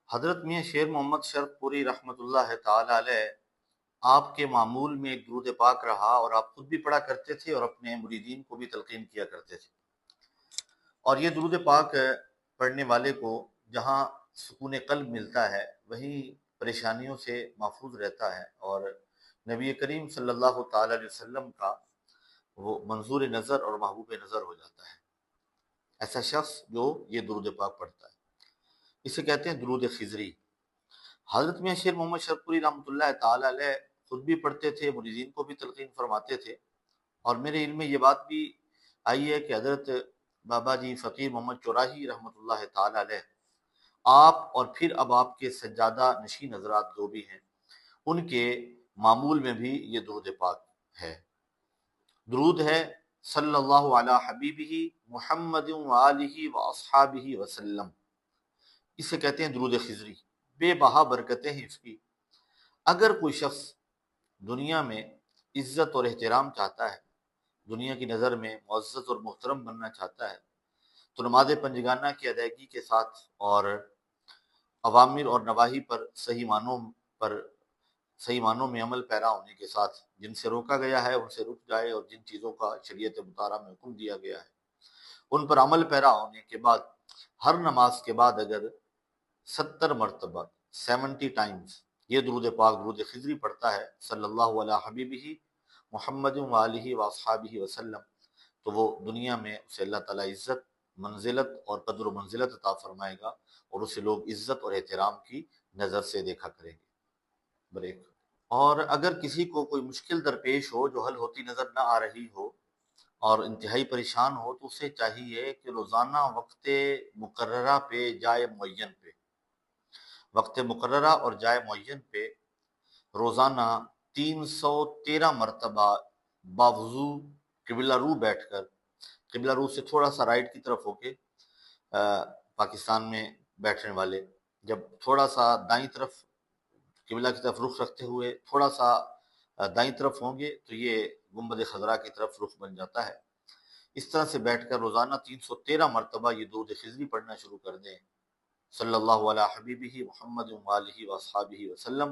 حضرت میاں شیر محمد شرف پوری رحمۃ اللہ تعالی علیہ آپ کے معمول میں ایک درود پاک رہا، اور آپ خود بھی پڑھا کرتے تھے اور اپنے مریدین کو بھی تلقین کیا کرتے تھے۔ اور یہ درود پاک پڑھنے والے کو جہاں سکون قلب ملتا ہے وہیں پریشانیوں سے محفوظ رہتا ہے، اور نبی کریم صلی اللہ تعالی علیہ وسلم کا وہ منظور نظر اور محبوب نظر ہو جاتا ہے ایسا شخص جو یہ درود پاک پڑھتا ہے۔ اسے کہتے ہیں درود خضری۔ حضرت میاں شیر محمد شرف پوری رحمۃ اللہ تعالی علیہ خود بھی پڑھتے تھے، مریدین کو بھی تلقین فرماتے تھے، اور میرے علم میں یہ بات بھی آئی ہے کہ حضرت بابا جی فقیر محمد چوراہی رحمۃ اللہ تعالی علیہ آپ اور پھر اب آپ کے سجادہ نشین حضرات جو بھی ہیں ان کے معمول میں بھی یہ درود پاک ہے۔ درود ہے صلی اللہ علی حبیبہ محمد وآلہ واصحابہ وسلم، اسے کہتے ہیں درود خضری۔ بے بہا برکتیں ہیں اس کی۔ اگر کوئی شخص دنیا میں عزت اور احترام چاہتا ہے، دنیا کی نظر میں معزز اور محترم بننا چاہتا ہے، تو نماز پنجگانہ کی ادائیگی کے ساتھ اور اوامر اور نواہی پر صحیح معنوں میں عمل پیرا ہونے کے ساتھ جن سے روکا گیا ہے ان سے رک جائے، اور جن چیزوں کا شریعت مطالعہ میں حکم دیا گیا ہے ان پر عمل پیرا ہونے کے بعد ہر نماز کے بعد اگر 70 مرتبہ 70 ٹائمز یہ درود پاک درود خضری پڑھتا ہے صلی اللہ علیہ حبیبہ محمد وآلہ واصحابہ وسلم، تو وہ دنیا میں اسے اللہ تعالیٰ عزت، منزلت اور قدر و منزلت عطا فرمائے گا، اور اسے لوگ عزت اور احترام کی نظر سے دیکھا کریں گے۔ بریک۔ اور اگر کسی کو کوئی مشکل درپیش ہو جو حل ہوتی نظر نہ آ رہی ہو اور انتہائی پریشان ہو، تو اسے چاہیے کہ روزانہ وقت مقررہ پہ جائے معین پہ وقت مقررہ اور جائے معین پہ روزانہ 313 مرتبہ باوضو قبلہ رو بیٹھ کر، قبلہ رو سے تھوڑا سا رائٹ کی طرف ہو کے، پاکستان میں بیٹھنے والے جب تھوڑا سا دائیں طرف قبلہ کی طرف رخ رکھتے ہوئے تھوڑا سا دائیں طرف ہوں گے تو یہ گنبد خضرا کی طرف رخ بن جاتا ہے۔ اس طرح سے بیٹھ کر روزانہ 313 مرتبہ یہ درود خضری پڑھنا شروع کر دیں صلی اللہ علیہ حبیبہ محمد وآلہ واصحابہ وسلم،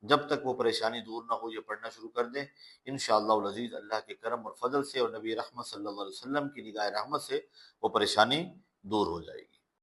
جب تک وہ پریشانی دور نہ ہو یہ پڑھنا شروع کر دیں۔ انشاءاللہ العزیز اللہ کے کرم اور فضل سے اور نبی رحمت صلی اللہ علیہ وسلم کی نگاہ رحمت سے وہ پریشانی دور ہو جائے گی۔